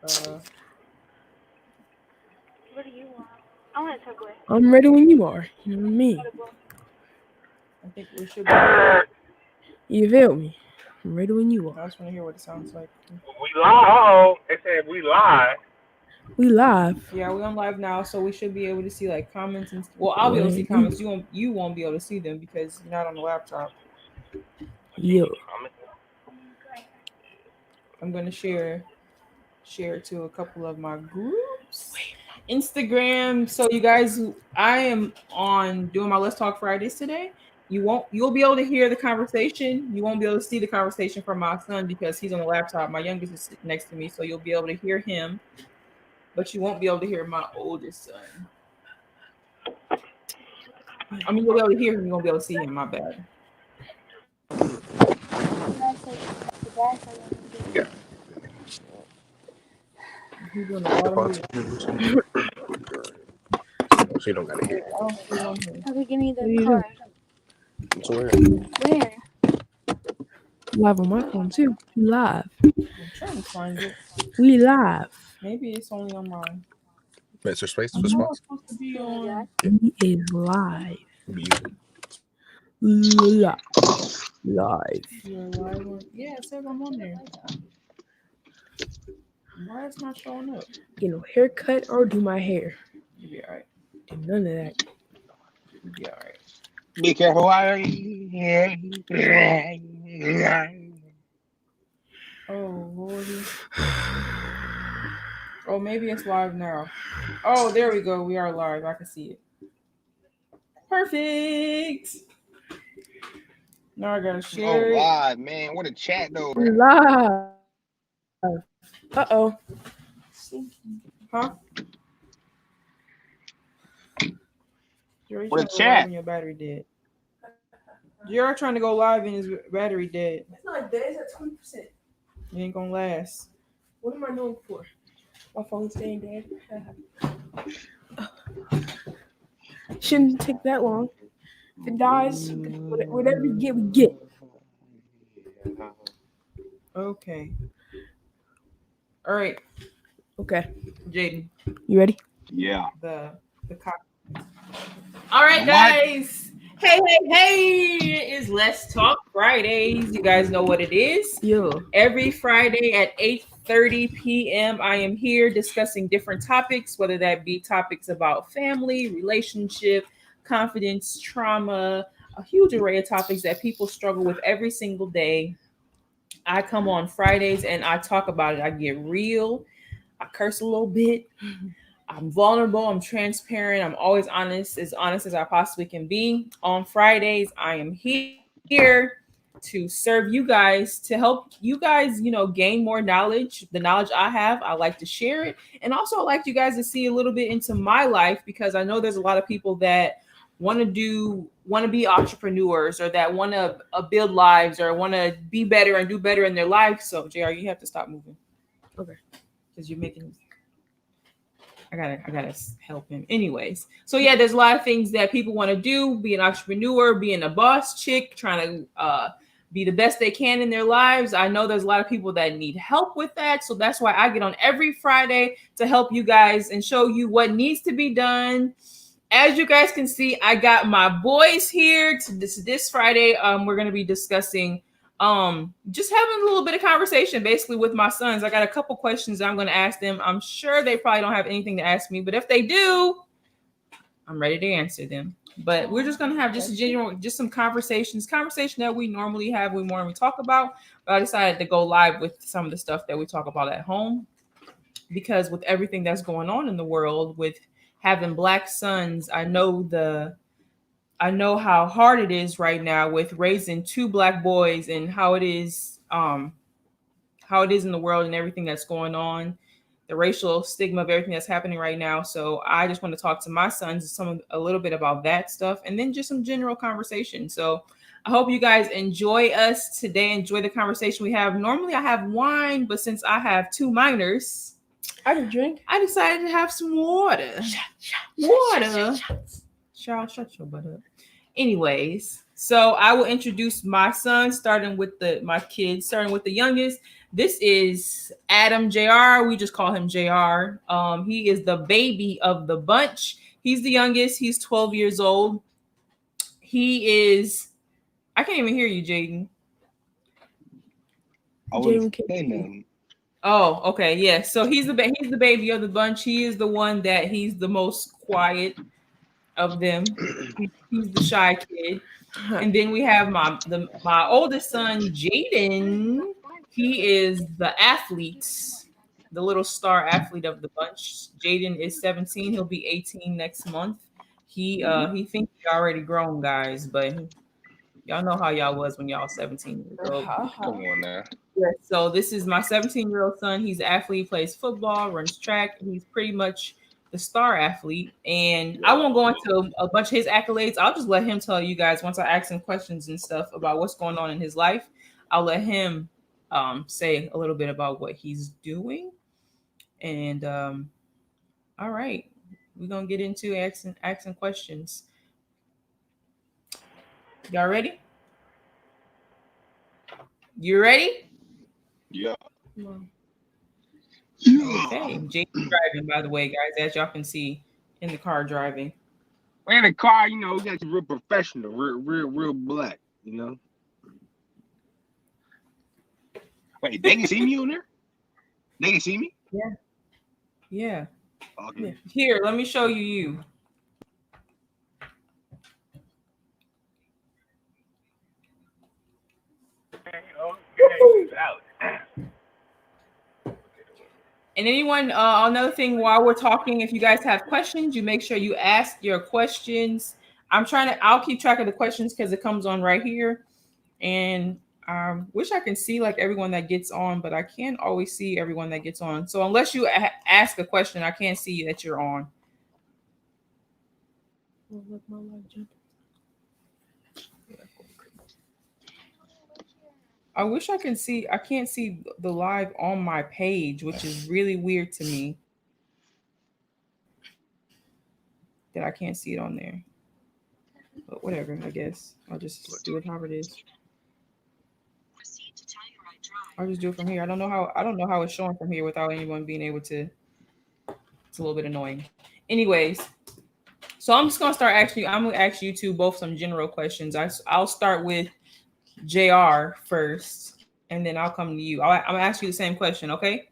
What do you want? I want a takeaway. I'm ready when you are. You know what I mean? I think we should be. You feel me? I'm ready when you I are. just want to hear what it sounds like. We live. Oh, they said we live. We live. Yeah, we're on live now, so we should be able to see like comments and well, I'll be able to see Wait. comments. You won't be able to see them because you're not on the laptop. Yo. I'm gonna share it to a couple of my groups. Instagram. So you guys, I am on doing my Let's Talk Fridays today. You'll be able to hear the conversation. You won't be able to see the conversation from my son because he's on the laptop. My youngest is sitting next to me, so you'll be able to hear him, but you won't be able to hear my oldest son. I mean, you'll be able to hear him. You won't be able to see him. My bad. Yeah. He's doing a lot of moving. She don't gotta hear. I don't see him on here. Okay, give me What are you the doing? card. So Where? Live on my phone too. We live. I'm trying to find it. We live. Maybe it's only on mine. Mr. Space I know response. it's supposed to be on. We is live. Live. Live. You're live on. Yeah, it says I'm on there. Why is it not showing up? Get no haircut or do my hair. You'll be alright. Do none of that. You'll be alright. Be careful. Oh, Lordy. Oh, maybe it's live now. Oh, there we go. We are live. I can see it. Perfect. Now I gotta Oh, share it. live, man. What a chat, though. We live. Uh-oh. Huh? What a chat. When your battery dead. You're trying to go live and his battery dead. It's not dead. It's at 20%. You ain't gonna last. What am I doing for? My phone's staying dead. Shouldn't take that long. If it dies, whatever we get, we get. Okay. All right, Okay. Jaden. You ready? Yeah. The cock. All right, guys. Hey, it is Let's Talk Fridays. You guys know what it is. Yo. Every Friday at 8:30 p.m. I am here discussing different topics, whether that be topics about family, relationship, confidence, trauma, a huge array of topics that people struggle with every single day. I come on Fridays and I talk about it. I get real. I curse a little bit. I'm vulnerable. I'm transparent. I'm always honest as I possibly can be. On Fridays, I am here to serve you guys, to help you guys, gain more knowledge. The knowledge I have, I like to share it. And also I like you guys to see a little bit into my life because I know there's a lot of people that want to be entrepreneurs or that want to build lives or want to be better and do better in their life. So JR, you have to stop moving. Okay. Because you're making I gotta help him. Anyways, so yeah, there's a lot of things that people want to do: be an entrepreneur, being a boss chick, trying to be the best they can in their lives. I know there's a lot of people that need help with that, so that's why I get on every Friday to help you guys and show you what needs to be done. As you guys can see, I got my boys here. This Friday, we're gonna be discussing. Just having a little bit of conversation basically with my sons. I got a couple questions I'm going to ask them. I'm sure they probably don't have anything to ask me, but if they do, I'm ready to answer them. But we're just going to have just some conversation that we normally have, we talk about. But I decided to go live with some of the stuff that we talk about at home because with everything that's going on in the world, with having Black sons, I know how hard it is right now with raising two Black boys and how it is in the world and everything that's going on, the racial stigma of everything that's happening right now. So I just want to talk to my sons a little bit about that stuff and then just some general conversation. So I hope you guys enjoy us today. Enjoy the conversation we have. Normally I have wine, but since I have two minors, I can drink. I decided to have some water. Water. Charles, shut your butt up. Anyways, so I will introduce my son, starting with the youngest. This is Adam Jr. We just call him Jr. He is the baby of the bunch. He's the youngest. He's 12 years old. He is. I can't even hear you, Jaden. I wouldn't say nothing. Oh, okay, yeah. So he's the baby of the bunch. He is the one that he's the most quiet of them. He's the shy kid. And then we have my oldest son, Jaden. He is the athlete, the little star athlete of the bunch. Jaden is 17. He'll be 18 next month. He thinks he's already grown, guys, but y'all know how y'all was when y'all 17 years old. Come on now. Yeah, so this is my 17-year-old son. He's an athlete, plays football, runs track. He's pretty much the star athlete. And I won't go into a bunch of his accolades. I'll just let him tell you guys once I ask him questions and stuff about what's going on in his life. I'll let him say a little bit about what he's doing. And all right, we're going to get into asking questions. Y'all ready? You ready? Yeah. Okay. Jake's driving, by the way, guys, as y'all can see in the car driving. In the car, you know, we got to be real professional, real black, you know. Wait, they can see me on there? They can see me? Yeah. Okay. Yeah. Here, let me show you. And anyone, another thing while we're talking, if you guys have questions, you make sure you ask your questions. I'll keep track of the questions because it comes on right here. And wish I can see like everyone that gets on, but I can't always see everyone that gets on. So unless you ask a question, I can't see that you're on. I wish I can see. I can't see the live on my page, which is really weird to me. That I can't see it on there. But whatever, I guess. I'll just do it however it is. I'll just do it from here. I don't know how it's showing from here without anyone being able to. It's a little bit annoying. Anyways, so I'm just gonna start asking you. I'm gonna ask you two both some general questions. I'll start with JR first, and then I'll come to you. I'm gonna ask you the same question, okay?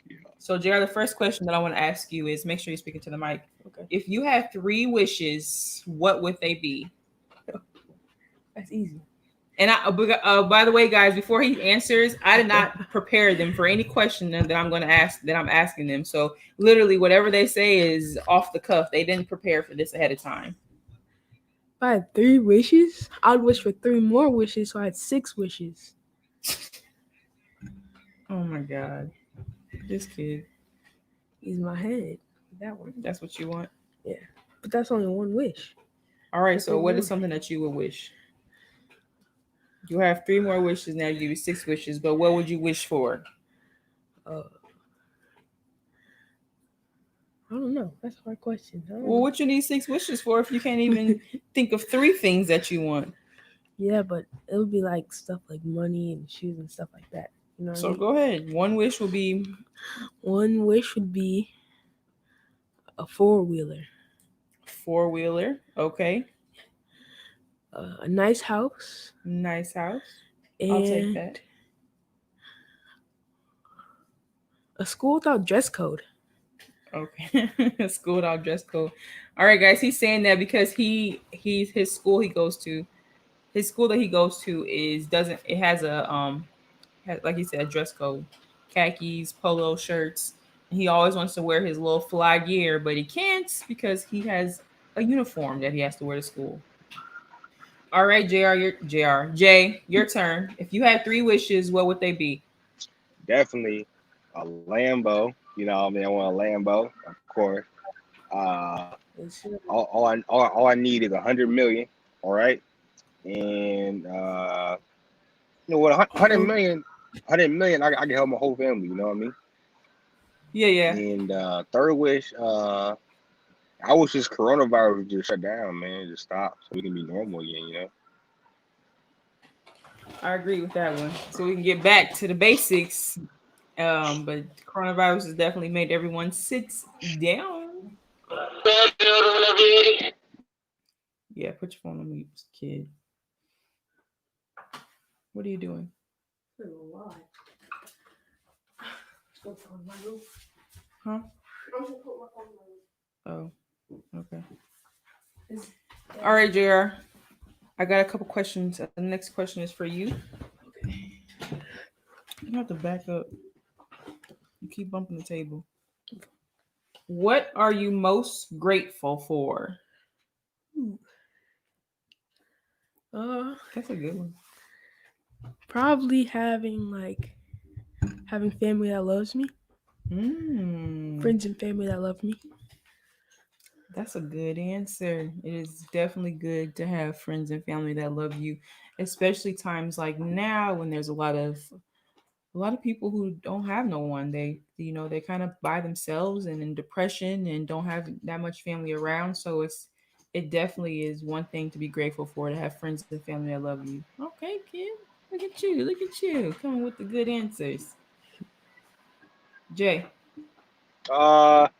Yeah. So JR, the first question that I want to ask you is, make sure you're speaking to the mic. Okay. If you had 3 wishes, what would they be? That's easy. And by the way, guys, before he answers, I did not prepare them for any question that I'm going to ask, that I'm asking them. So literally whatever they say is off the cuff. They didn't prepare for this ahead of time. If I had 3 wishes, I would wish for 3 more wishes, so I had 6 wishes. Oh my God. This kid. He's my head. That one. That's what you want? Yeah. But that's only 1 wish. All right, so what is something that you would wish? You have 3 more wishes now. You give you 6 wishes, but what would you wish for? I don't know. That's a hard question. Well, what you need 6 wishes for if you can't even think of 3 things that you want? Yeah, but it would be like stuff like money and shoes and stuff like that. You know what I mean? Go ahead. 1 wish would be. 1 wish would be a 4-wheeler. 4-wheeler. Okay. A nice house. Nice house. And I'll take that. A school without dress code. Okay. A school without dress code. All right, guys. He's saying that because his school that he goes to has a like he said, a dress code, khakis, polo shirts. And he always wants to wear his little fly gear, but he can't because he has a uniform that he has to wear to school. All right, Jay, your turn. If you had 3 wishes, what would they be? Definitely a Lambo. You know, I want a Lambo, of course. All I need is 100 million. All right, and you know what? 100 million. I can help my whole family. You know what I mean? Yeah. And 3rd wish, I wish this coronavirus would just shut down, man. Just stop so we can be normal again, you know? I agree with that one. So we can get back to the basics. But coronavirus has definitely made everyone sit down. Yeah, put your phone on mute, kid. What are you doing? Huh? Oh, okay. All right, JR. I got a couple questions. The next question is for you. You have to back up. You keep bumping the table. What are you most grateful for? That's a good one. Probably having family that loves me, friends and family that love me. That's a good answer. It is definitely good to have friends and family that love you, especially times like now when there's a lot of people who don't have no one. They kind of by themselves and in depression and don't have that much family around. So it definitely is one thing to be grateful for, to have friends and family that love you. Okay, kid. Look at you. Look at you. Coming with the good answers. Jay. To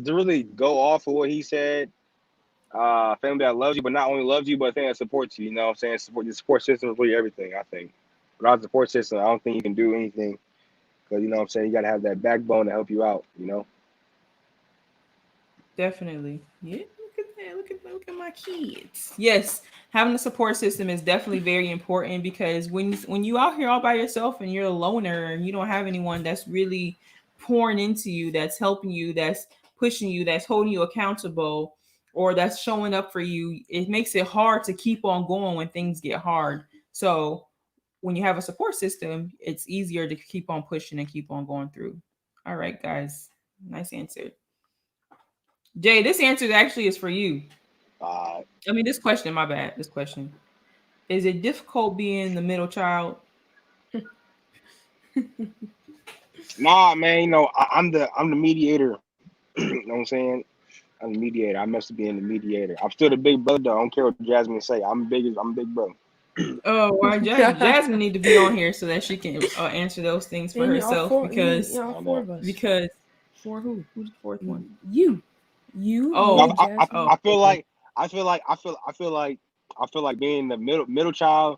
really go off of what he said, family that loves you, but not only loves you, but that supports you. You know what I'm saying? The support system is really everything, I think. Without the support system, I don't think you can do anything. Because, you know what I'm saying, you got to have that backbone to help you out, you know? Definitely. Yeah, look at that. Look at my kids. Yes, having a support system is definitely very important, because when you out here all by yourself and you're a loner and you don't have anyone that's really pouring into you, that's helping you, that's pushing you, that's holding you accountable, or that's showing up for you, it makes it hard to keep on going when things get hard. So when you have a support system, it's easier to keep on pushing and keep on going through. All right, guys. Nice answer. Jay, this answer actually is for you. This question, my bad. This question. Is it difficult being the middle child? Nah, man, I'm the mediator. You know what I'm saying? I'm the mediator. I must be in the mediator. I'm still the big brother, though. I don't care what Jasmine say. I'm big brother. Oh, why Jasmine need to be on here so that she can answer those things for herself, because all four of us. For who? Who's the fourth one? You, Oh, me, Jasmine. I feel like being the middle child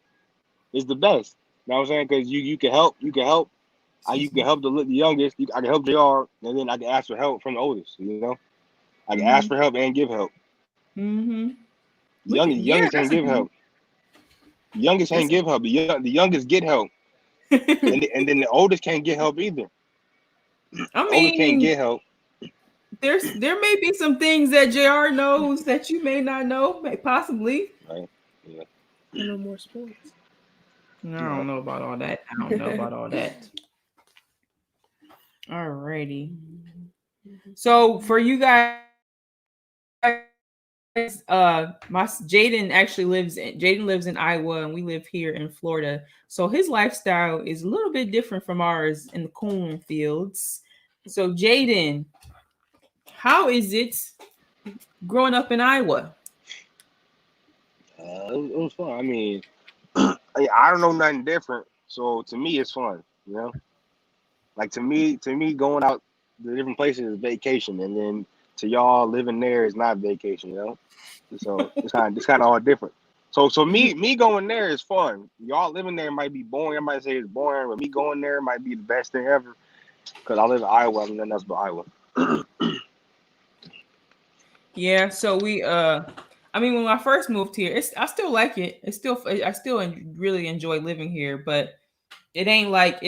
is the best. You know what I'm saying? Because you can help. You can help the youngest. I can help JR, and then I can ask for help from the oldest. You know, I can ask for help and give help. Mm-hmm. Youngest can't give help. Youngest can't give help. The youngest get help, and then the oldest can't get help either. Oldest can't get help. There may be some things that JR knows that you may not know, possibly. Right. Yeah. I know more sports. I don't know about all that. Alrighty. So for you guys, Jaden lives in Iowa and we live here in Florida. So his lifestyle is a little bit different from ours in the cornfields. So Jaden, how is it growing up in Iowa? It was fun. I mean, I don't know nothing different, so to me it's fun. You know, like to me going out the different places is vacation, and then to y'all living there is not vacation. You know, so it's kind of all different. So me going there is fun. Y'all living there might be boring. Everybody say it's boring, but me going there might be the best thing ever, because I live in Iowa and nothing else but Iowa. Yeah, so when I first moved here, I still like it. I still really enjoy living here, but it ain't like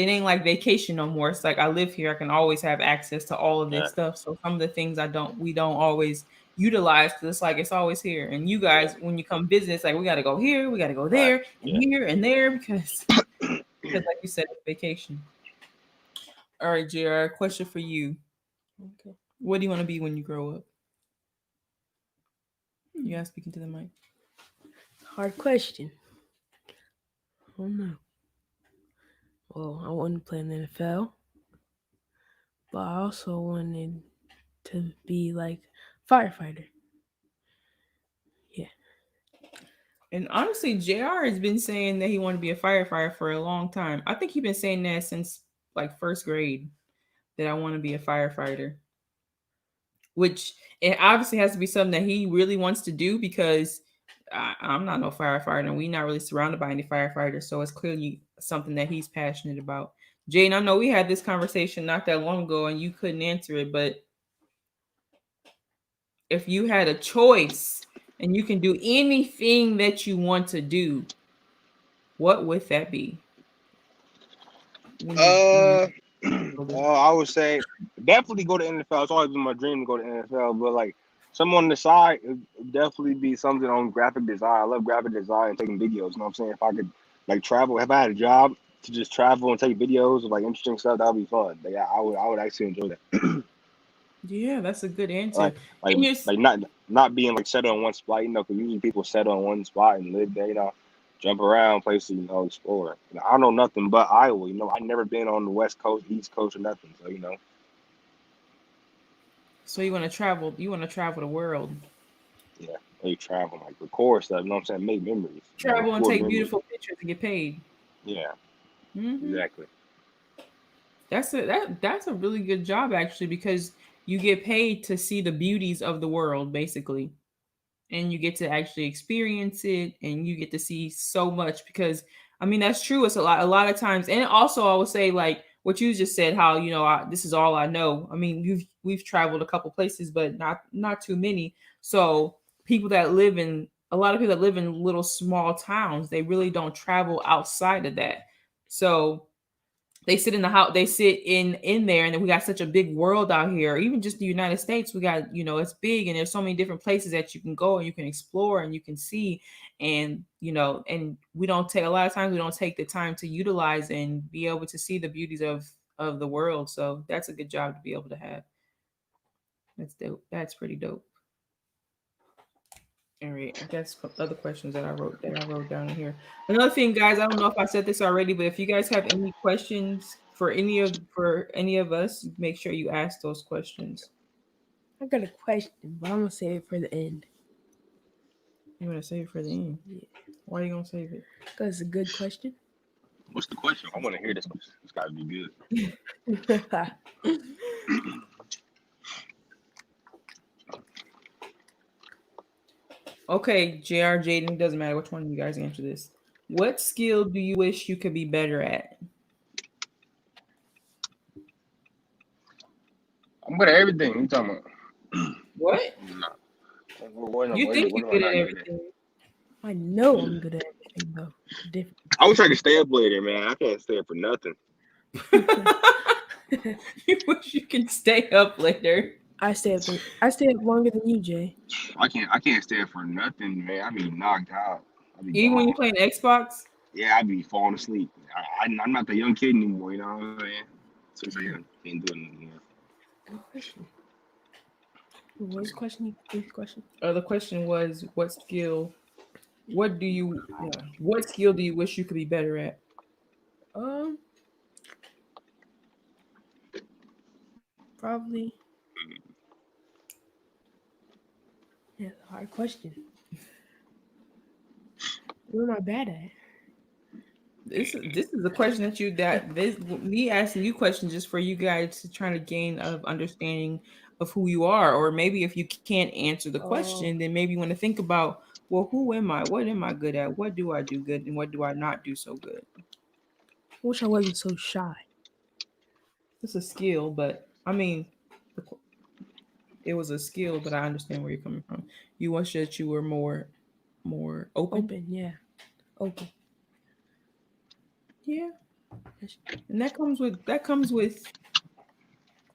vacation no more. It's like I live here, I can always have access to all of this stuff. So some of the things we don't always utilize, because it's like it's always here. And you guys, when you come visit, it's like we got to go here, we got to go there, and here and there, because like you said, it's vacation. All right, JR, question for you. Okay. What do you want to be when you grow up? You guys speaking to the mic. Hard question. I don't know. Well, I wanted to play in the NFL, but I also wanted to be like firefighter. Yeah. And honestly, JR has been saying that he wanted to be a firefighter for a long time. I think he's been saying that since like first grade, that I want to be a firefighter. Which it obviously has to be something that he really wants to do because I'm not no firefighter and we're not really surrounded by any firefighters. So it's clearly something that he's passionate about. Jane, I know we had this conversation not that long ago and you couldn't answer it, but if you had a choice and you can do anything that you want to do, what would that be? I would say definitely go to NFL. It's always been my dream to go to NFL, but like some on the side, it would definitely be something on graphic design. I love graphic design and taking videos. You know what I'm saying? If I could like travel, if I had a job to just travel and take videos of like interesting stuff, that would be fun. Like, I would actually enjoy that. Yeah, that's a good answer. like like And you're like not being like set on one spot. You know, because usually people set on one spot and live there. You know, jump around places. You know, explore. You know, I know nothing but Iowa. You know, I never been on the West Coast, East Coast, or nothing. So you know. so you want to travel? You want to travel the world? Yeah, they travel, like record stuff, you know what I'm saying? Make memories. You know, Travel and record take memories. beautiful pictures and get paid. Yeah, Mhm. exactly. That's a really good job actually because you get paid to see the beauties of the world basically, and you get to actually experience it, and you get to see so much because I mean that's true. It's a lot of times, and also I would say like what you just said, how this is all I know. I mean we've traveled a couple places, but not too many. So a lot of people that live in little small towns, they really don't travel outside of that. So they sit in the house, they sit in there, and then we got such a big world out here. Even just the United States, we got, it's big, and there's so many different places that you can go and you can explore and you can see. And and we don't take, a lot of times we don't take the time to utilize and be able to see the beauties of the world. So that's a good job to be able to have. That's dope. That's pretty dope. All right, I guess other questions that I wrote down in here. Another thing, guys, I don't know if I said this already, but if you guys have any questions for any of us, make sure you ask those questions. I got a question, but I'm gonna save it for the end. You want to save it for the end? Yeah. Why are you gonna save it? Because it's a good question. What's the question? I want to hear this question. It's got to be good. Okay, JR, Jaden, doesn't matter which one of you guys answer this. What skill do you wish you could be better at? I'm good at everything. What you talking about? What? You think you're good at everything? I know I'm good at everything though. Different. I wish I could stay up later, man. I can't stay up for nothing. You wish you could stay up later. I stay up longer than you, Jay. I can't stay up for nothing, man. I be knocked out. Even when you're playing Xbox? Yeah, I be falling asleep. I'm not the young kid anymore, you know what I'm saying? So yeah, can't do it anymore. Good question. What's the question? The question was, what skill do you wish you could be better at? Probably. Yeah, it's a hard question. What am I bad at? This is a question me asking you questions just for you guys to try to gain of understanding of who you are, or maybe if you can't answer the question, then maybe you want to think about, well, who am I? What am I good at? What do I do good, and what do I not do so good? I wish I wasn't so shy. It's a skill, but I mean, it was a skill, but I understand where you're coming from. You wish that you were more open. Yeah, open. Yeah, and that comes with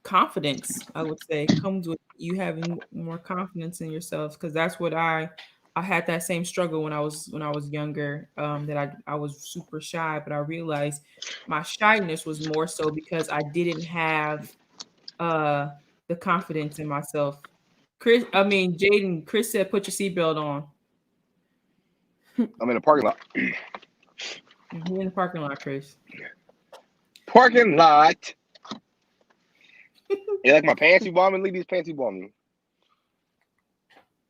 confidence. I would say it comes with you having more confidence in yourself, because that's what I had that same struggle when I was younger. That I was super shy, but I realized my shyness was more so because I didn't have the confidence in myself. Jaden, Chris said, put your seatbelt on. I'm in the parking lot. You're in the parking lot, Chris. Parking lot. You like my pants you bought me? Leave these pants you bought me.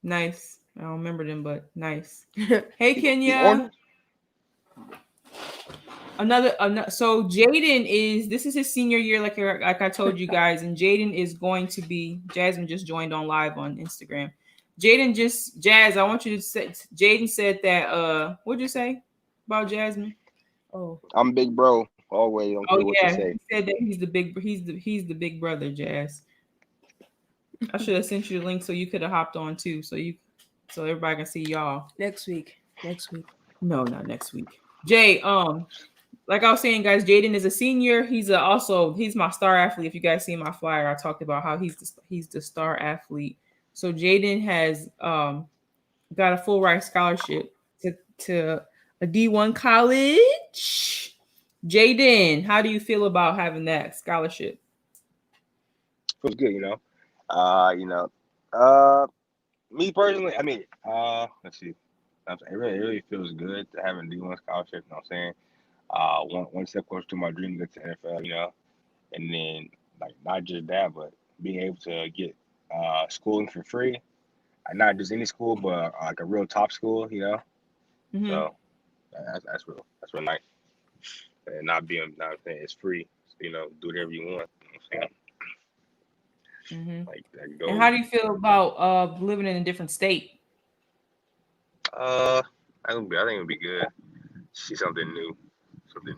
Nice. I don't remember them, but nice. Hey, The Kenya. orange? Another so Jaden this is his senior year, like I told you guys, and Jaden is going to be Jasmine just joined on live on Instagram. Jazz, I want you to say Jaden said that what'd you say about Jasmine? Oh, I'm big bro. Always don't care what you Yeah, say. he said that he's the big brother, Jazz. I should have sent you the link so you could have hopped on too, so everybody can see y'all. next week. Next week. No, not next week. Jay, like I was saying, guys, Jaden is a senior. He's my star athlete. If you guys see my flyer, I talked about how he's the star athlete. So Jaden has got a full ride scholarship to a D1 college. Jaden, how do you feel about having that scholarship? Feels good, me personally, I mean, let's see. It really feels good to have a D1 scholarship, you know what I'm saying? One step closer to my dream to get to NFL, and then like not just that, but being able to get schooling for free, not just any school, but like a real top school, Mhm. So that's real nice, and not saying it's free, so, do whatever you want. You know what I'm saying? Like that And goes. how do you feel about living in a different state? I think it'll be good. See something new,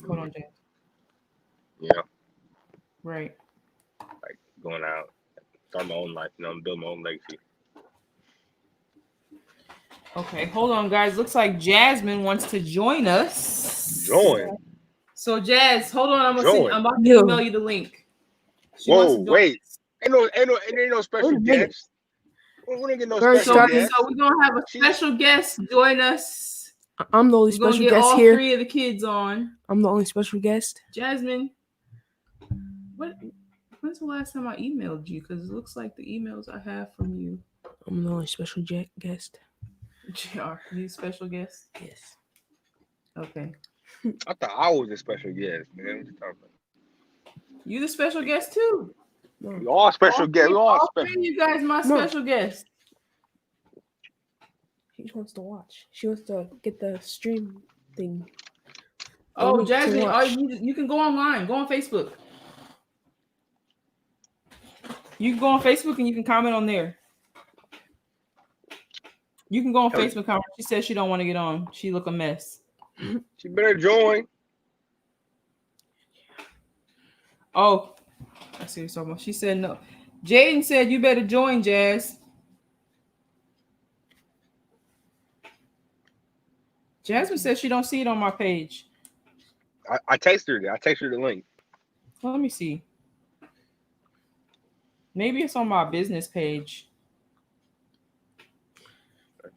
Hold on, Jay. Right. like going out, start my own life, build my own legacy. Okay, hold on, guys. Looks like Jasmine wants to join us. Join. So Jazz, hold on. I'm about to Yo. email you the link. She wants Whoa, to join wait. us. Ain't no special Wait a minute. guest. We don't get no First, special start guest. So we're gonna have a special guest join us. I'm the only We're gonna special get guest all here. 3 of the kids on. I'm the only special guest. Jasmine, when's the last time I emailed you? Because it looks like the emails I have from you. I'm the only special guest. JR, you special guest? Yes. Okay. I thought I was a special guest, man. What you talking about? You the special guest too. We all special guests. We all Three special. of you guys my No. special guest. She just wants to watch. She wants to get the stream thing. Oh, to Jasmine, watch. you can go online. Go on Facebook. You can go on Facebook and you can comment on there. You can go on Facebook comment. She says she don't want to get on. She look a mess. She better join. Oh, I see so much. She said no. Jaden said you better join, Jazz. Jasmine said she don't see it on my page. I texted her. I texted her the link. Well, let me see. Maybe it's on my business page.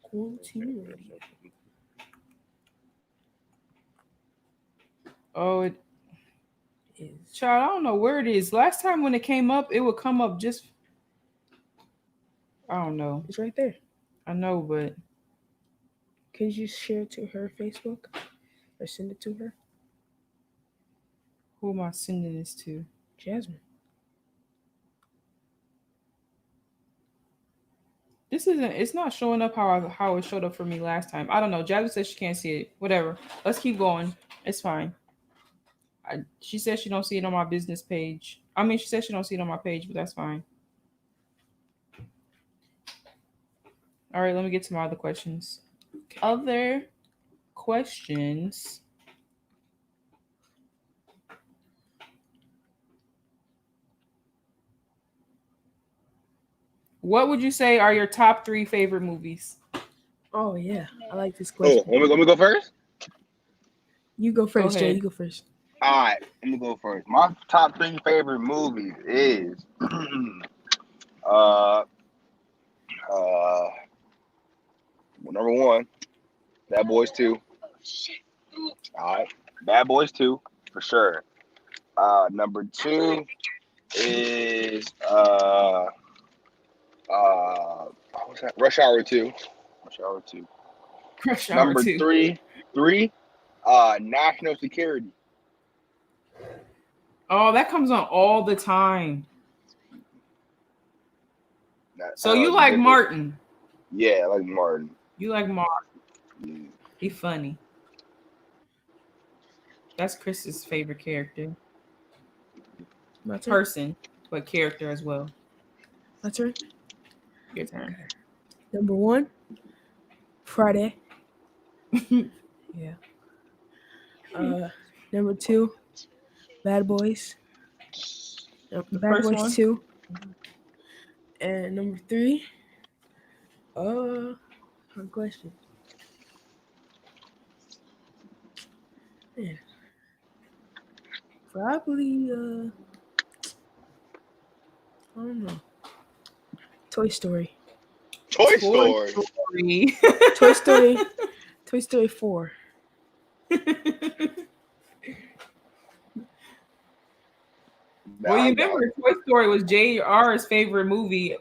Quarantine radio. Oh, it Is child, I don't know where it is. Last time when it came up, it would come up just I don't know. it's right there. I know, but Can you share it to her Facebook or send it to her? who am I sending this to? Jasmine. It's not showing up how it showed up for me last time. I don't know. Jasmine says she can't see it. Whatever. Let's keep going. It's fine. She says she don't see it on my business page. I mean, she says she don't see it on my page, but that's fine. All right, let me get to my other questions. Okay. Other questions. What would you say are your top 3 favorite movies? Oh yeah, I like this Oh, question. let me go first. You go first, Jay. ahead. You go first. All right, let me go first. My top 3 favorite movies is number 1, Bad Boys 2. All right, Bad Boys 2 for sure. Number 2 is what's that? Rush Hour 2. Rush Hour 2. Rush Hour Number 2. 3, National Security. Oh, that comes on all the time. That So you was like good. Martin? Yeah, I like Martin. You like Mark? Yeah. He funny. That's Chris's favorite character, My turn. person, but character as well. My turn. Your turn. Number 1, Friday. Yeah. Number 2, Bad Boys. The Bad first Boys one. 2. And number 3, hard question. Man, probably I don't know. Toy Story. Toy Toy Story. Story. Toy Story. Toy Story 4. Well, you I got remember Toy Story was JR's favorite movie.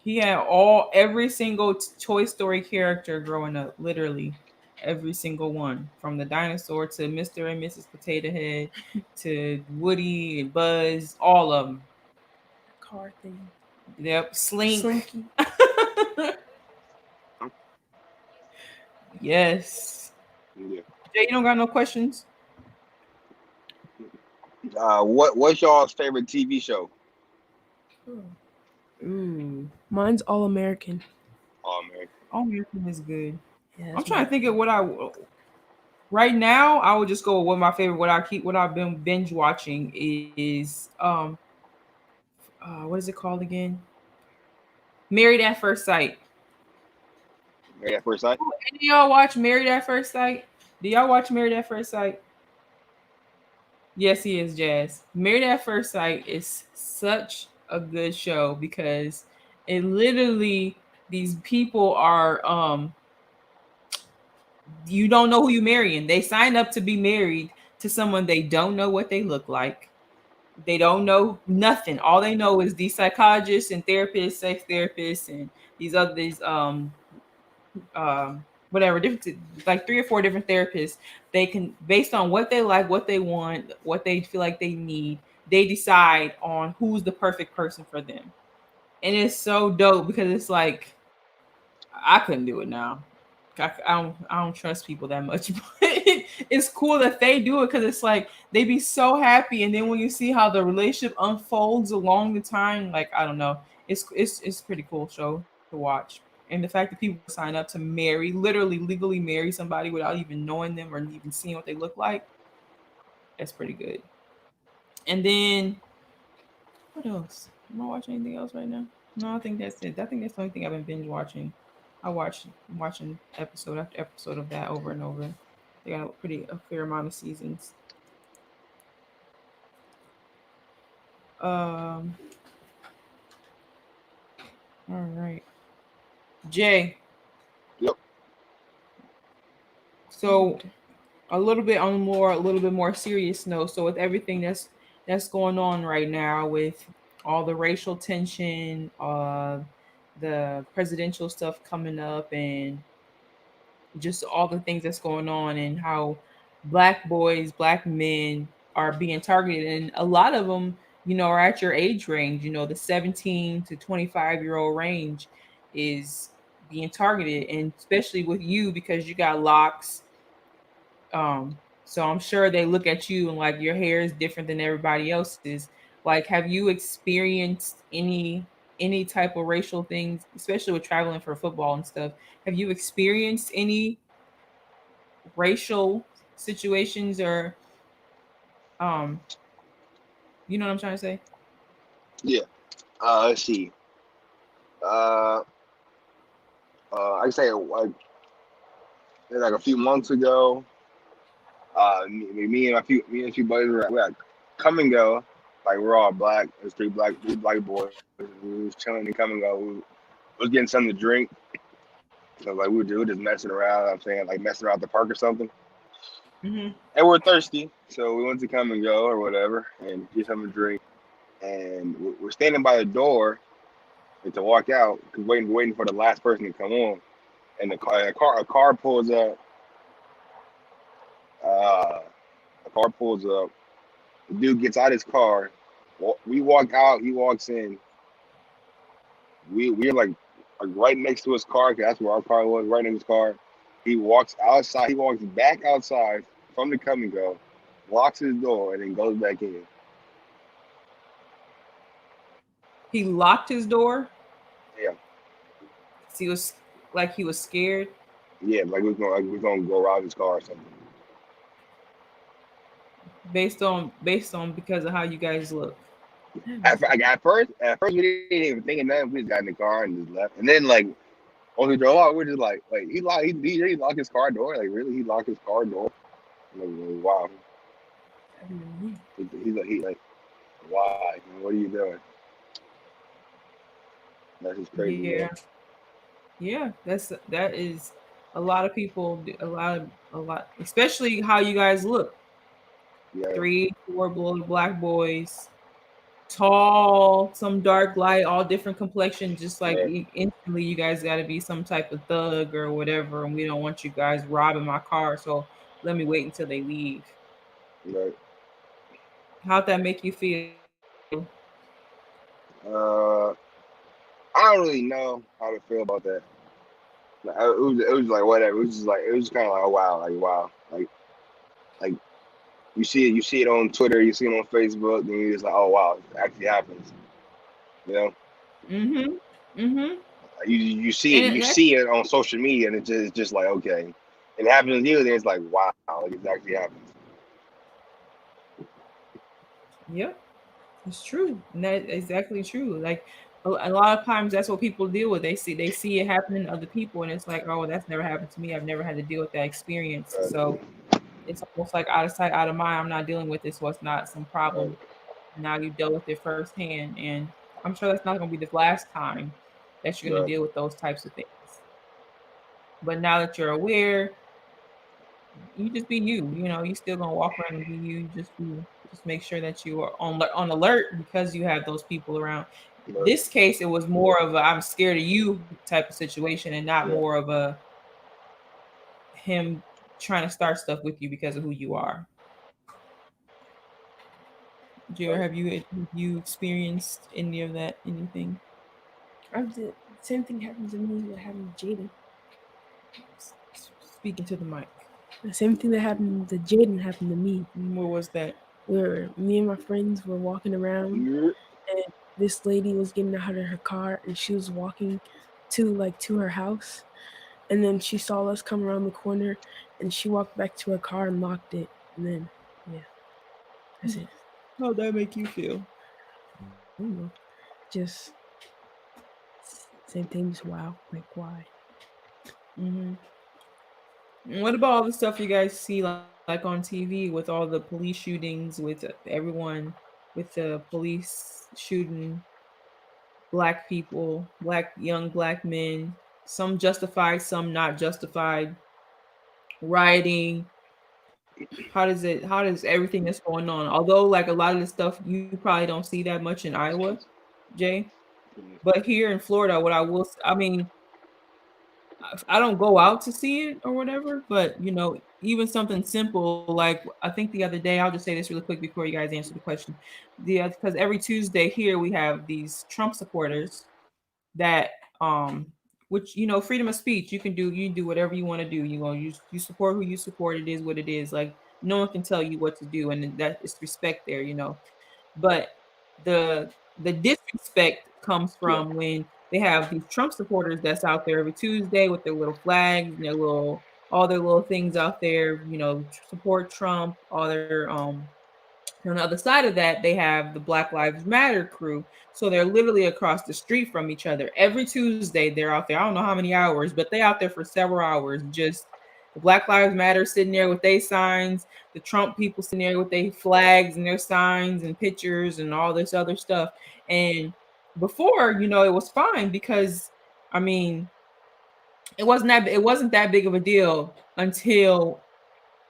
He had every single Toy Story character growing up, literally every single one, from the dinosaur to Mr. and Mrs. Potato Head to Woody and Buzz, all of them. Car thing. Yep, Slink. Slinky. Yes. yeah. Jay, you don't got no questions? What's y'all's favorite TV show? Oh. Ooh. Mine's All American. Oh man. All American is good. Yeah, I'm that's trying my to think of right now. I would just go with what my favorite, what I've been binge watching is what is it called again? Married at First Sight. Married at First Sight. Any of y'all watch Married at First Sight? Do y'all watch Married at First Sight? Yes, he is, Jazz. Married at First Sight is such a good show because it literally, these people are you don't know who you're marrying. They sign up to be married to someone they don't know what they look like. They don't know nothing. All they know is these psychologists and therapists, sex therapists, and these whatever, different, like 3 or 4 different therapists. They can, based on what they like, what they want, what they feel like they need, they decide on who's the perfect person for them. And it's so dope because it's like, I couldn't do it now. I don't trust people that much, but it's cool that they do it because it's like they be so happy, and then when you see how the relationship unfolds along the time, like, I don't know, it's pretty cool show to watch. And the fact that people sign up to marry, literally legally marry somebody without even knowing them or even seeing what they look like, that's pretty good. And then what else? Am I watching anything else right now? No, I think that's it. I think that's the only thing I've been binge watching. I'm watching episode after episode of that over and over. They got a fair amount of seasons. Um. All right, Jay. Yep. So a little bit more serious note. So with everything that's going on right now, with all the racial tension, the presidential stuff coming up, and just all the things that's going on, and how black boys, black men are being targeted, and a lot of them, are at your age range. The 17 to 25-year-old range is being targeted, and especially with you because you got locks. So I'm sure they look at you and like your hair is different than everybody else's. Like, have you experienced any type of racial things, especially with traveling for football and stuff? Have you experienced any racial situations, or um you know what I'm trying to say? Yeah. Let's see. Uh, I say like a few months ago. Me and a few buddies we had come and go. Like, we're all black. There's three black boys. We was chilling and come and go. We was getting something to drink. So like we were just messing around. I'm saying, like, messing around at the park or something. Mm-hmm. And we're thirsty, so we went to come and go or whatever and get something to drink. And we're standing by the door to walk out, cause waiting for the last person to come on. And a car pulls up. Uh, a car pulls up. The dude gets out his car. We walk out. He walks in. We're like like right next to his car, 'cause that's where our car was, right next to his car. He walks outside. He walks back outside from the come and go, locks his door, and then goes back in. He locked his door. Yeah, He was like he was scared. yeah, like we're gonna go rob his car or something. Based on because of how you guys look. At first, we didn't even think of nothing. We just got in the car and just left. And then like when we drove out, we're just like, wait, he really locked his car door? Like really, he locked his car door? Like, wow. He's like, why? What are you doing? That's just crazy. Yeah. Man. Yeah, that is a lot of people, a lot, especially how you guys look. Yeah. 3, 4 black boys, tall, some dark light, all different complexion. Just like instantly, you guys got to be some type of thug or whatever, and we don't want you guys robbing my car. So let me wait until they leave. Right. How'd that make you feel? I don't really know how to feel about that. Like, it was like whatever. It was just like it was kind of like, oh wow, like you see it on Twitter, you see it on Facebook, and you're just like, oh wow, it actually happens. You know? Like, you see it on social media, and it's just like okay, it happens to you, then it's like wow, like it actually happens. Yep, it's true, and that's exactly true. Like a lot of times, that's what people deal with. They see it happening to other people, and it's like, oh, that's never happened to me. I've never had to deal with that experience. So it's almost like out of sight, out of mind. I'm not dealing with this, so it's not some problem. Now you dealt with it firsthand, and I'm sure that's not going to be the last time that you're going to deal with those types of things. But now that you're aware, you just be you. You know, you still gonna walk around and be you. Just make sure that you are on alert because you have those people around. This case, it was more of a I'm scared of you type of situation, and not more of a him trying to start stuff with you because of who you are. Jer, have you experienced any of that? Anything? The same thing happened to me that happened to Jaden. Speaking to the mic. The same thing that happened to Jaden happened to me. What was that? Where me and my friends were walking around, and this lady was getting out of her car, and she was walking to her house, and then she saw us come around the corner, and she walked back to her car and locked it, and then that's it. How'd that make you feel? I don't know. Just same thing. Just wow. Like why? What about all the stuff you guys see like on TV with all the police shootings, with everyone, with the police shooting black people, young black men, some justified, some not justified, rioting? How does everything that's going on? Although like a lot of the stuff you probably don't see that much in Iowa, Jay, but here in Florida, I don't go out to see it or whatever, but even something simple like I think the other day, I'll just say this really quick before you guys answer the question. Because every Tuesday here we have these Trump supporters that which freedom of speech, you do whatever you want to do. You support who you support. It is what it is. Like no one can tell you what to do, and that is respect there, But the disrespect comes from when they have these Trump supporters that's out there every Tuesday with their little flags and all their little things out there, support Trump, all their on the other side of that, they have the Black Lives Matter crew. So they're literally across the street from each other. Every Tuesday they're out there. I don't know how many hours, but they out there for several hours. Just the Black Lives Matter sitting there with their signs, the Trump people sitting there with their flags and their signs and pictures and all this other stuff. And before, it was fine because it wasn't that big of a deal until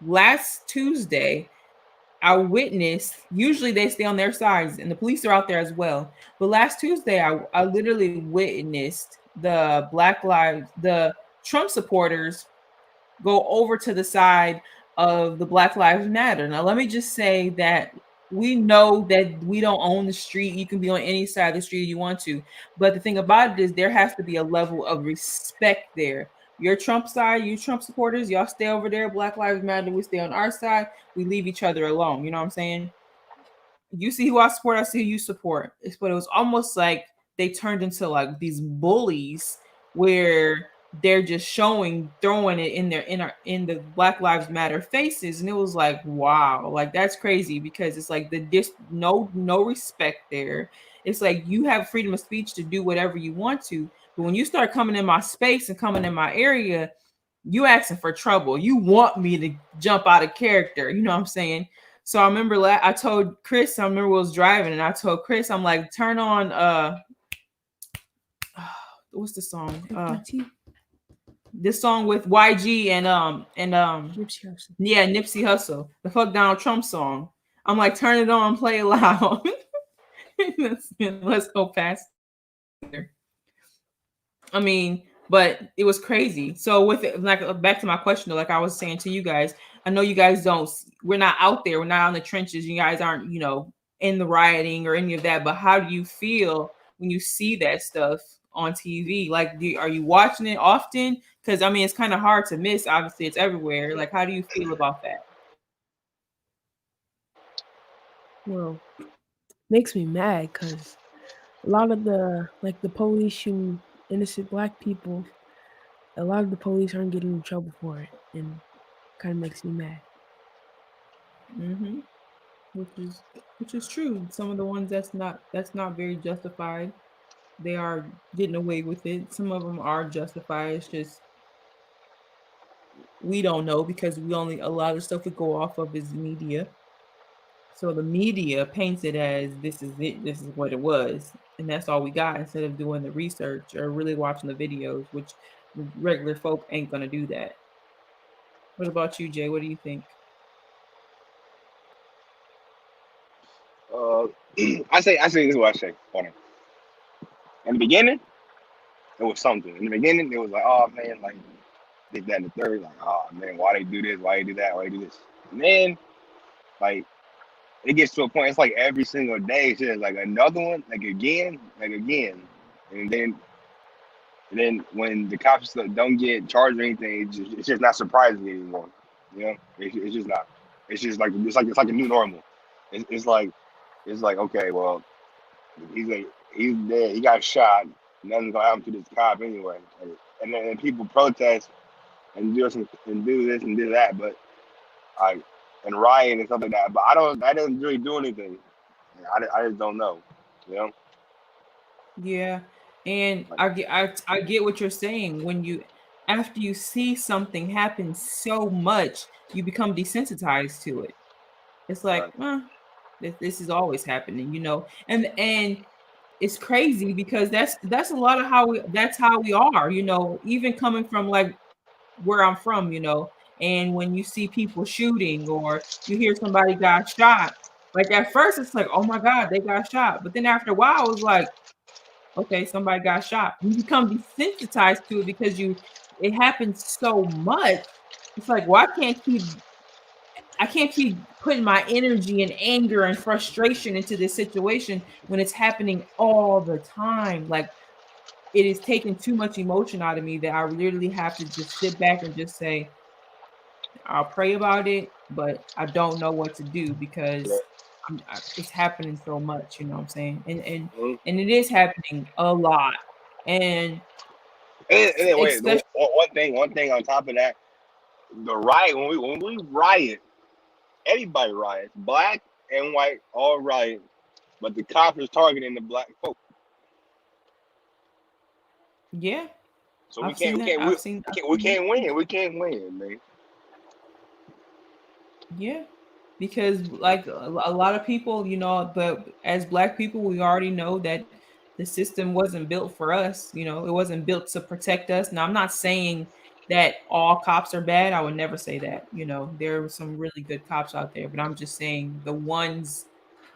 last Tuesday. I witnessed, usually they stay on their sides and the police are out there as well. But last Tuesday, I literally witnessed the Trump supporters go over to the side of the Black Lives Matter. Now, let me just say that we know that we don't own the street. You can be on any side of the street you want to. But the thing about it is there has to be a level of respect there. Your Trump side, you Trump supporters, y'all stay over there. Black Lives Matter, we stay on our side. We leave each other alone. You know what I'm saying? You see who I support, I see who you support. But it was almost like they turned into like these bullies where they're just throwing it in the Black Lives Matter faces, and it was like, wow, like that's crazy because it's like no respect there. It's like you have freedom of speech to do whatever you want to, but when you start coming in my space and coming in my area, you asking for trouble. You want me to jump out of character. You know what I'm saying? So I remember I told Chris, I remember I was driving and I told Chris, I'm like, turn on what's the song? This song with YG and Nipsey Hussle. yeah, Nipsey Hussle, the fuck Donald Trump song. I'm like, turn it on, play it loud. Let's go past there. I mean, but it was crazy. So with it, like back to my question, like I was saying to you guys, I know you guys we're not out there, we're not in the trenches, you guys aren't, in the rioting or any of that, but how do you feel when you see that stuff on TV? Like, are you watching it often? Because I mean, it's kind of hard to miss. Obviously, it's everywhere. Like, how do you feel about that? Well, makes me mad because a lot of the police shooting innocent black people, a lot of the police aren't getting in trouble for it, and kind of makes me mad. Mm-hmm. Which is true. Some of the ones that's not very justified, they are getting away with it. Some of them are justified. It's just we don't know because a lot of the stuff we go off of is media. So the media paints it as this is it, this is what it was, and that's all we got instead of doing the research or really watching the videos, which regular folk ain't gonna do that. What about you, Jay? What do you think? I say this is what I say. Hold on. In the beginning, it was something. In the beginning, it was like, oh man, like this, that, and the third. Like, oh man, why they do this? Why they do that? Why they do this? And then, like, it gets to a point. It's like every single day, it's just like another one, like again, and then when the cops don't get charged or anything, it's just not surprising anymore. You know, it's just not. It's just like it's like a new normal. It's like okay, well, he's dead. He got shot. Nothing's gonna happen to this cop anyway. And then people protest and do this and do that, but and riot and stuff like that. But that doesn't really do anything. I just don't know. You know. Yeah, and I get what you're saying. When after you see something happen so much, you become desensitized to it. It's like, this is always happening, and it's crazy because that's a lot of how we are, even coming from like where I'm from, and when you see people shooting or you hear somebody got shot, like at first it's like, oh my God, they got shot. But then after a while, it's like, okay, somebody got shot. You become desensitized to it because it happens so much. It's like, well, I can't keep putting my energy and anger and frustration into this situation when it's happening all the time. Like, it is taking too much emotion out of me that I literally have to just sit back and just say, I'll pray about it, but I don't know what to do because it's happening so much, you know what I'm saying? And it is happening a lot. And wait, one thing on top of that, the riot when we riot, everybody riots, black and white all riot, but the cops is targeting the black folk. Yeah. So we can't win. We can't win, man. Yeah. Because like a lot of people, but as black people, we already know that the system wasn't built for us. It wasn't built to protect us. Now, I'm not saying that all cops are bad. I would never say that. There are some really good cops out there, but I'm just saying the ones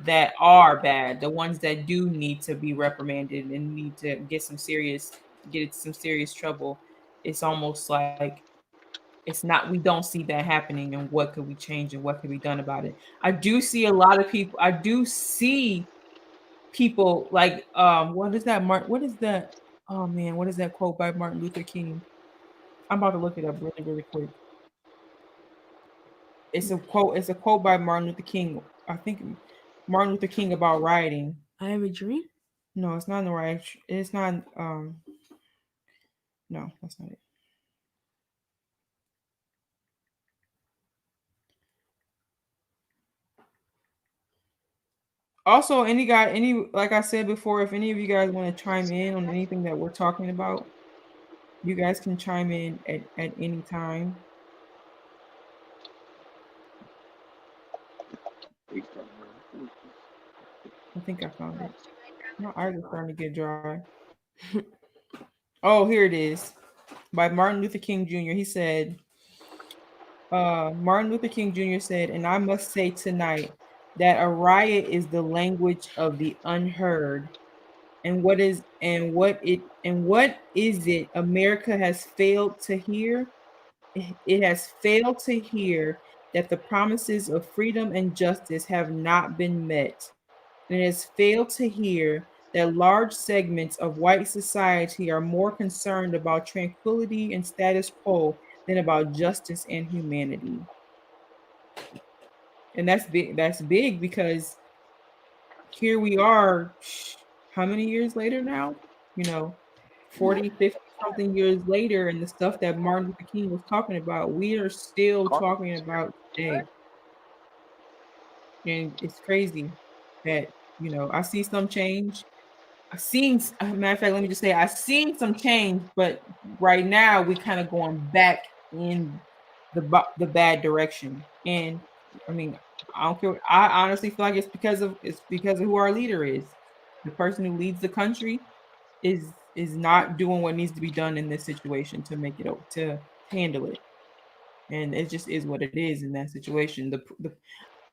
that are bad, the ones that do need to be reprimanded and need to get some serious trouble. It's almost like it's not, we don't see that happening, and what could we change and what could be done about it. I do see a lot of people, I do see people like what is that what is that, oh man, what is that quote by Martin Luther King? I'm about to look it up really, really quick. It's a quote by Martin Luther King. I think Martin Luther King about rioting. I have a dream. No, it's not in the right. It's not. No, that's not it. Also, any like I said before, if any of you guys want to chime in on anything that we're talking about, you guys can chime in at any time. I think I found it. My eyes are starting to get dry. Oh, here it is. By Martin Luther King Jr. He said, Martin Luther King Jr. said, and I must say tonight that a riot is the language of the unheard. And what is it America has failed to hear? It has failed to hear that the promises of freedom and justice have not been met. And it has failed to hear that large segments of white society are more concerned about tranquility and status quo than about justice and humanity. And that's big. That's big because here we are, how many years later now? 40, 50 something years later, and the stuff that Martin Luther King was talking about, we are still talking about today. And it's crazy that, I see some change. Matter of fact, let me just say, I've seen some change, but right now we kind of going back in the bad direction. And I mean, I don't care. I honestly feel like it's because of who our leader is. The person who leads the country is not doing what needs to be done in this situation to make it to handle it. And it just is what it is in that situation.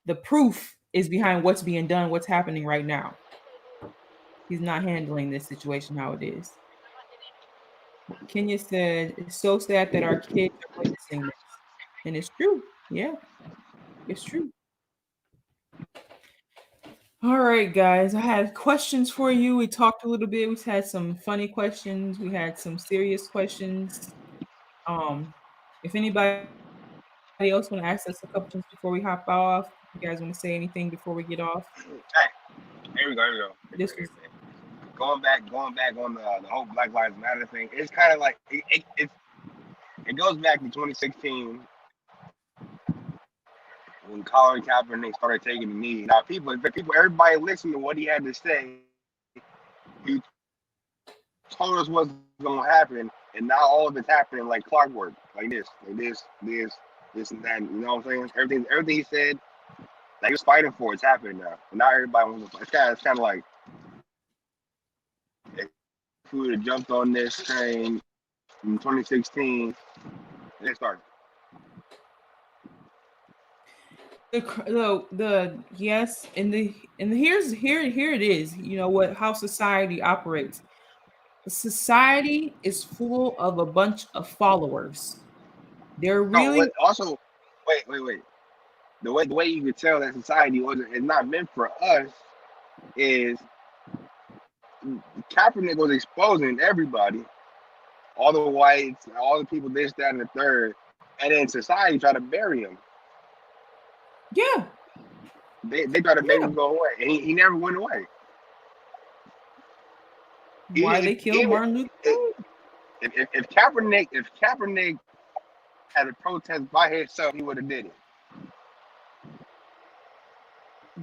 The proof is behind what's being done, what's happening right now. He's not handling this situation how it is. Kenya said, it's so sad that our kids are witnessing this. And it's true. Yeah, it's true. All right, guys, I had questions for you. We talked a little bit. We had some funny questions. We had some serious questions. If anybody else want to ask us a couple questions before we hop off, you guys want to say anything before we get off? Hey, here we go. This was going back on the whole Black Lives Matter thing. It's kind of like it goes back to 2016 when Colin Kaepernick started taking the knee. Now, everybody listened to what he had to say. He told us what's going to happen, and now all of it's happening like clockwork, like this, and that. You know what I'm saying? Everything he said, like he was fighting for, it's happening now. And now everybody wants to fight. It's kind of like if we would have jumped on this train in 2016, it started. The yes, and here it is. You know how society operates. Society is full of a bunch of followers. They're really also wait. The way you could tell that society is not meant for us is Kaepernick was exposing everybody, all the whites, all the people, this, that, and the third, and then society tried to bury him. Yeah. They tried to make him go away, and he never went away. Why they killed Martin Luther King? If Kaepernick had a protest by himself, he would have did it.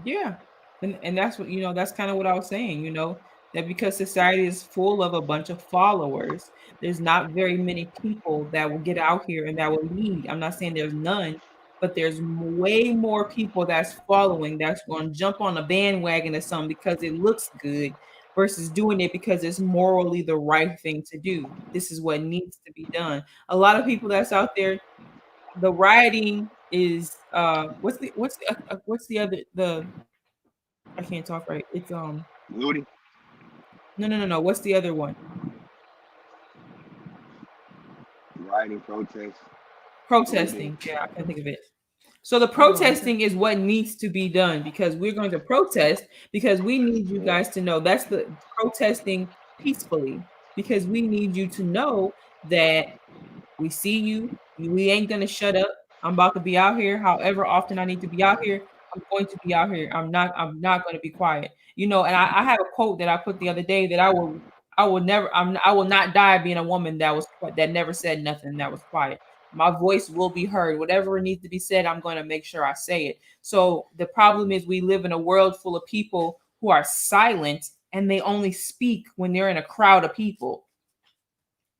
Yeah. And that's what, that's kind of what I was saying, that because society is full of a bunch of followers, there's not very many people that will get out here and that will lead. I'm not saying there's none, but there's way more people that's following, that's going to jump on a bandwagon or something because it looks good versus doing it because it's morally the right thing to do. This is what needs to be done. A lot of people that's out there, the rioting is what's the other I can't talk right. It's looting. No. What's the other one? Rioting, protest. Protesting. Yeah, I can think of it. So the protesting is what needs to be done because we're going to protest because we need you guys to know that's the protesting peacefully because we need you to know that we see you. We ain't gonna shut up. I'm about to be out here. However often I need to be out here, I'm going to be out here. I'm not going to be quiet. And I have a quote that I put the other day that I will never. I will not die being a woman that never said nothing that was quiet. My voice will be heard. Whatever needs to be said, I'm going to make sure I say it. So the problem is we live in a world full of people who are silent and they only speak when they're in a crowd of people,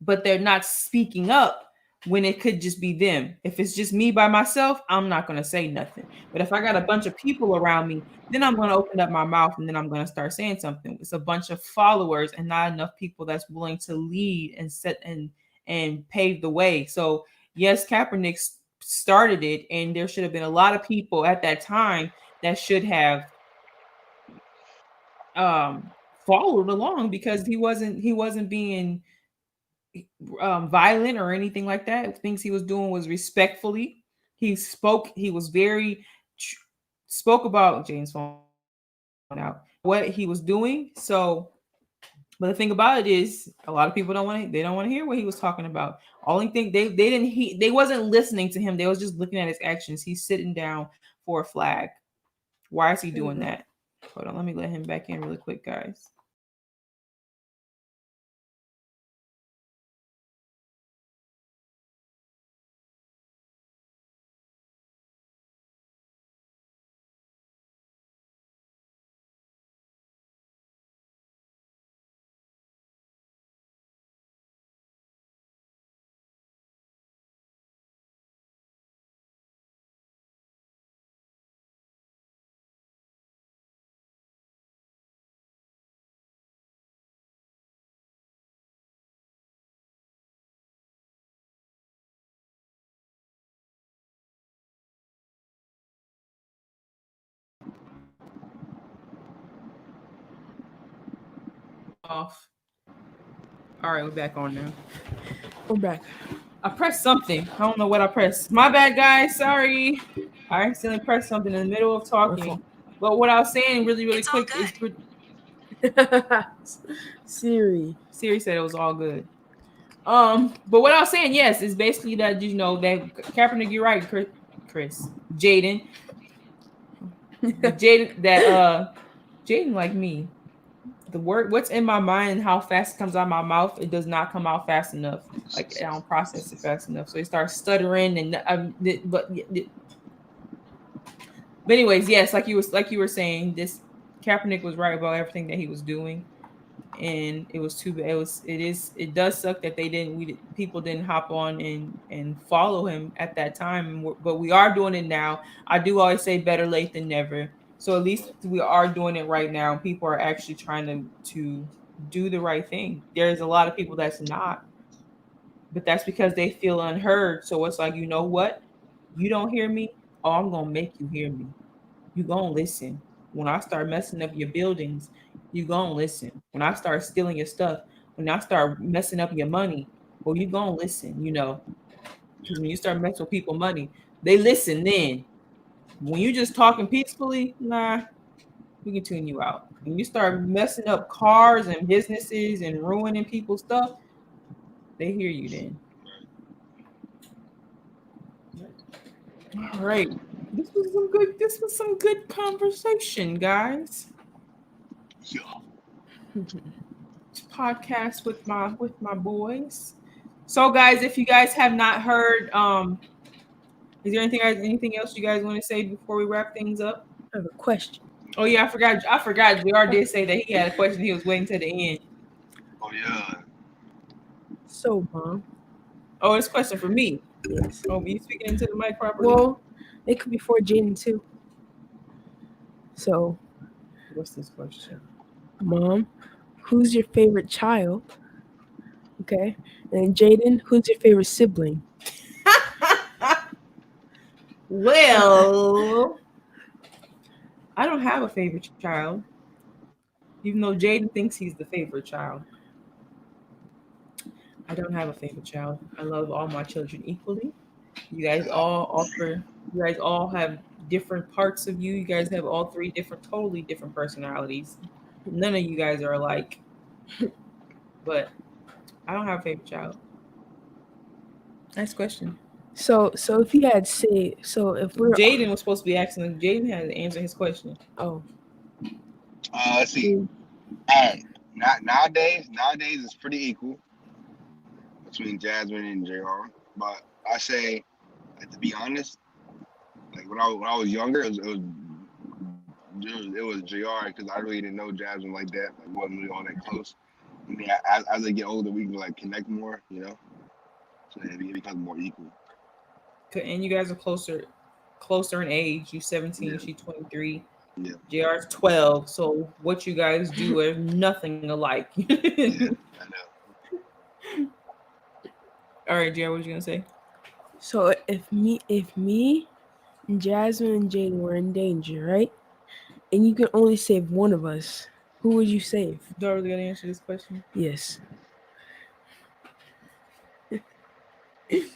but they're not speaking up when it could just be them. If it's just me by myself, I'm not going to say nothing. But if I got a bunch of people around me, then I'm going to open up my mouth and then I'm going to start saying something. It's a bunch of followers and not enough people that's willing to lead and set and pave the way. So yes, Kaepernick started it, and there should have been a lot of people at that time that should have followed along because he wasn't being violent or anything like that. Things he was doing was respectfully. He spoke about James phone out what he was doing. So, but the thing about it is, a lot of people don't want to hear what he was talking about. Only thing they wasn't listening to him. They was just looking at his actions. He's sitting down for a flag. Why is he doing that? Hold on, let me let him back in really quick, guys. Off. All right, we're back on now. We're back. I pressed something. I don't know what I pressed. My bad, guys. Sorry. I accidentally pressed something in the middle of talking. But what I was saying really, really quick is Siri said it was all good. But what I was saying, yes, is basically that that Kaepernick, you're right, Chris, Jaden, Jaden like me. The word, what's in my mind, how fast it comes out of my mouth, it does not come out fast enough. Like I don't process it fast enough, so it starts stuttering. And but anyways, yes, like you were saying, this Kaepernick was right about everything that he was doing, and it was too bad. It does suck that people didn't hop on and follow him at that time, but we are doing it now. I do always say better late than never. So at least we are doing it right now. People are actually trying to do the right thing. There's a lot of people that's not, but that's because they feel unheard. So it's like, you know what? You don't hear me? Oh, I'm going to make you hear me. You going to listen. When I start messing up your buildings, you going to listen. When I start stealing your stuff, when I start messing up your money, well, you going to listen, Because when you start messing with people's money, they listen then. When you just talking peacefully, nah, we can tune you out. When you start messing up cars and businesses and ruining people's stuff, they hear you then. All right. This was some good conversation, guys. Yeah. Podcast with my boys. So guys, if you guys have not heard, is there anything else you guys want to say before we wrap things up? I have a question. Oh yeah, I forgot. JR did say that he had a question. He was waiting to the end. Oh yeah. So, Mom. Oh, it's a question for me. Yes. Oh, you speaking into the mic properly? Well, it could be for Jaden too. So, What's this question? Mom, who's your favorite child? Okay. And Jaden, who's your favorite sibling? Well, I don't have a favorite child, even though Jaden thinks he's the favorite child. I don't have a favorite child. I love all my children equally. You guys all have different parts of you. You guys have all three totally different personalities. None of you guys are alike. But I don't have a favorite child. Nice question. So if you had say, so if we're Jaden was supposed to be asking. Jaden had to answer his question. oh Let's see. Hey, nowadays it's pretty equal between Jasmine and JR. But I say, like, to be honest, like when I was younger, it was JR because I really didn't know Jasmine like that. Like, wasn't really all that close. I mean, as I get older, we can like connect more, you know. So it becomes more equal. And you guys are closer in age. You 17, Yeah. she 23. Yeah. JR's 12. So what you guys do are nothing alike. Yeah, I know. All right, JR, what you gonna say? so if me and Jasmine and Jaden were in danger, right? And you can only save one of us, who would you save? Do I really gotta answer this question? Yes.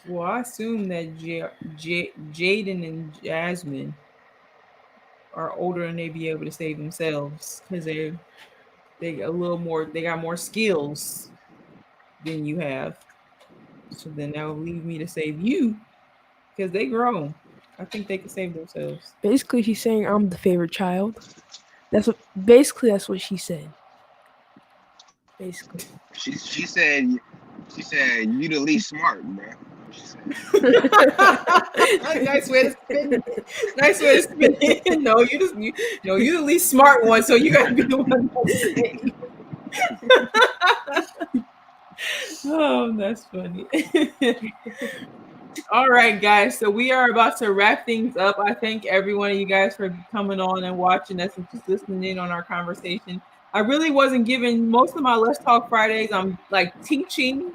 Well, I assume that Jaden and Jasmine are older and they be able to save themselves because they got a little more. They got more skills than you have. So then that will leave me to save you because they grown. I think they can save themselves. Basically, she's saying I'm the favorite child. That's what she said. Basically. She said you the least smart, bro. She said. Nice way to spin it. Nice way to spin it. No, you the least smart one, so you gotta be the one that's Oh, that's funny. All right, guys. So we are about to wrap things up. I thank every one of you guys for coming on and watching us and just listening in on our conversation. I really wasn't given most of my Let's Talk Fridays. I'm like teaching,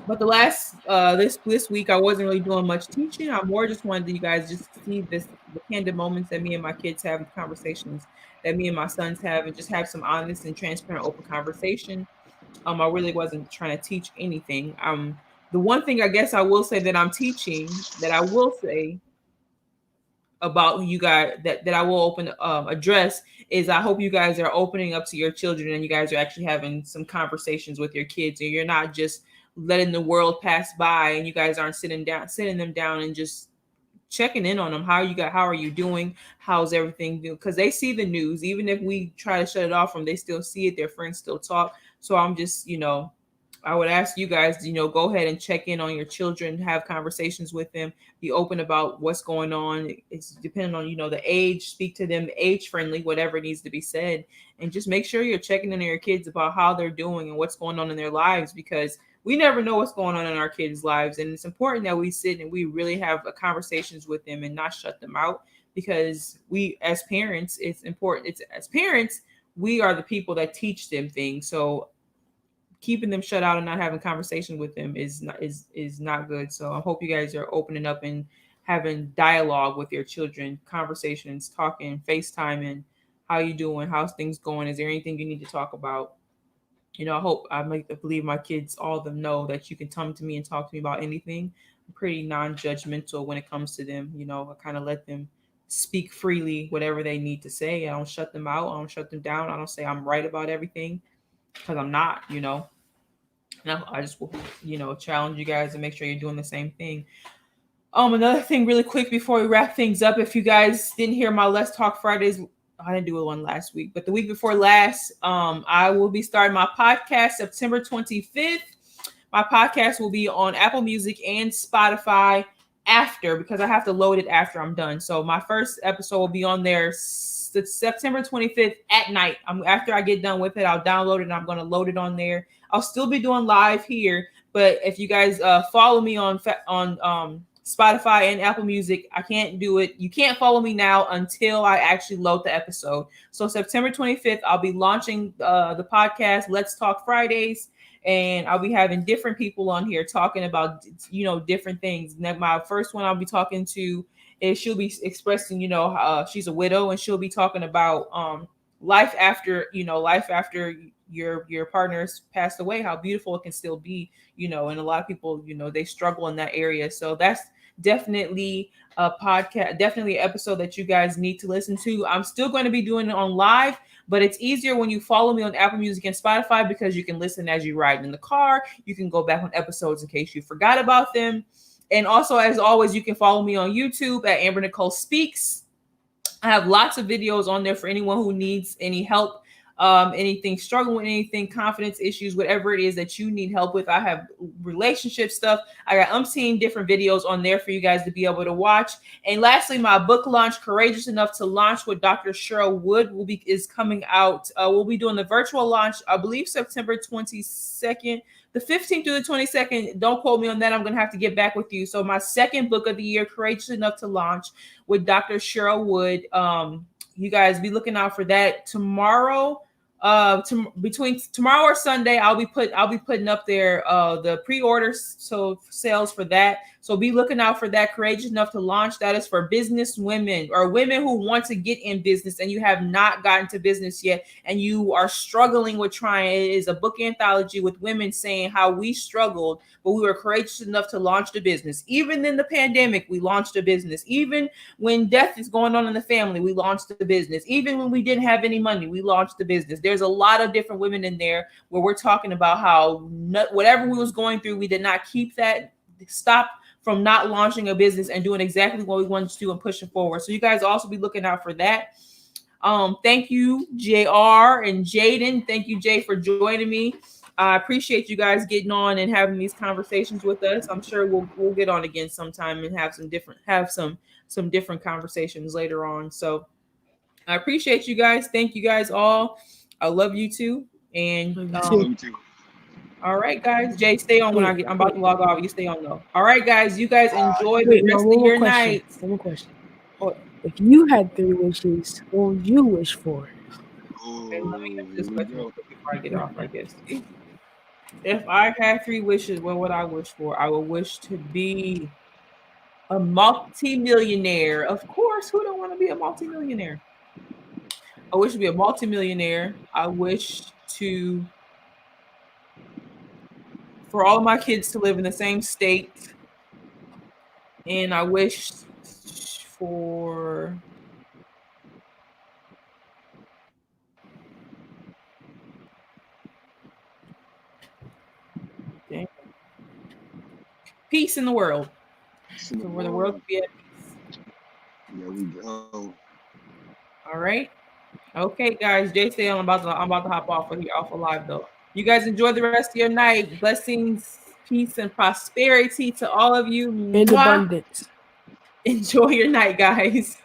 but the last this week I wasn't really doing much teaching. I more just wanted you guys just to see the candid moments that me and my kids have, conversations that me and my sons have, and just have some honest and transparent, open conversation. I really wasn't trying to teach anything. The one thing I guess I will say that I'm teaching that I will say about you guys that I will address is I hope you guys are opening up to your children and you guys are actually having some conversations with your kids, and you're not just letting the world pass by and you guys aren't sitting them down and just checking in on them. How are you doing? How's everything doing? Because they see the news. Even if we try to shut it off from, they still see it. Their friends still talk. So I'm just, I would ask you guys, go ahead and check in on your children, have conversations with them, be open about what's going on. It's depending on, the age, speak to them age friendly, whatever needs to be said, and just make sure you're checking in on your kids about how they're doing and what's going on in their lives, because we never know what's going on in our kids' lives. And it's important that we sit and we really have conversations with them and not shut them out, because we, as parents, it's important. As parents, we are the people that teach them things. So keeping them shut out and not having conversation with them is not good. So I hope you guys are opening up and having dialogue with your children, conversations, talking, FaceTiming, how you doing, how's things going, is there anything you need to talk about? I believe my kids, all of them, know that you can come to me and talk to me about anything. I'm pretty non-judgmental when it comes to them. I kind of let them speak freely, whatever they need to say. I don't shut them out. I don't shut them down. I don't say I'm right about everything, because I'm not, And I just will, challenge you guys and make sure you're doing the same thing. Another thing really quick before we wrap things up, if you guys didn't hear my Let's Talk Fridays, I didn't do one last week, but the week before last, I will be starting my podcast September 25th. My podcast will be on Apple Music and Spotify because I have to load it after I'm done. So my first episode will be on there September 25th at night. After I get done with it, I'll download it and I'm going to load it on there. I'll still be doing live here, but if you guys follow me on Spotify and Apple Music, I can't do it. You can't follow me now until I actually load the episode. So September 25th, I'll be launching the podcast, Let's Talk Fridays, and I'll be having different people on here talking about, different things. My first one I'll be talking to is, she'll be expressing, she's a widow, and she'll be talking about life after, life after your partner's passed away, how beautiful it can still be, and a lot of people, they struggle in that area. So that's definitely a podcast, definitely an episode that you guys need to listen to. I'm still going to be doing it on live, but it's easier when you follow me on Apple Music and Spotify because you can listen as you ride in the car. You can go back on episodes in case you forgot about them. And also, as always, you can follow me on YouTube at Amber Nicole Speaks. I have lots of videos on there for anyone who needs any help, anything, struggling with anything, confidence issues, whatever it is that you need help with. I have relationship stuff. I got umpteen different videos on there for you guys to be able to watch. And lastly, my book launch, Courageous Enough to Launch with Dr. Cheryl Wood, is coming out. We'll be doing the virtual launch, I believe September 22nd. The 15th through the 22nd, don't quote me on that. I'm going to have to get back with you. So my second book of the year, Courageous Enough to Launch with Dr. Cheryl Wood. You guys be looking out for that tomorrow. Between tomorrow or Sunday, I'll be putting up there the pre-orders, so sales for that. So be looking out for that. Courageous Enough to Launch. That is for business women or women who want to get in business and you have not gotten to business yet and you are struggling with trying. It is a book anthology with women saying how we struggled, but we were courageous enough to launch the business. Even in the pandemic, we launched a business. Even when death is going on in the family, we launched the business. Even when we didn't have any money, we launched the business. There's a lot of different women in there where we're talking about how whatever we was going through, we did not stop from not launching a business and doing exactly what we wanted to do and pushing forward. So you guys also be looking out for that. Thank you, JR and Jaden. Thank you, Jay, for joining me. I appreciate you guys getting on and having these conversations with us. I'm sure we'll get on again sometime and have some different conversations later on. So I appreciate you guys. Thank you guys all. I love you too. And You too. all right, guys. Jay, stay on I'm about to log off. You stay on though. All right, guys. You guys enjoy the rest of your night. One more question. If you had 3 wishes, what would you wish for? Okay, let me get this question before I get off, I guess. If I had 3 wishes, what would I wish for? I would wish to be a multi-millionaire. Of course, who don't want to be a multi-millionaire? I wish to be a multi-millionaire. I wish for all of my kids to live in the same state. And I wish for peace in the world. So where the world can be at peace. There we go. All right. Okay, guys. Jay said I'm about to hop off of live though. You guys enjoy the rest of your night. Blessings, peace, and prosperity to all of you. And abundance. Enjoy your night, guys.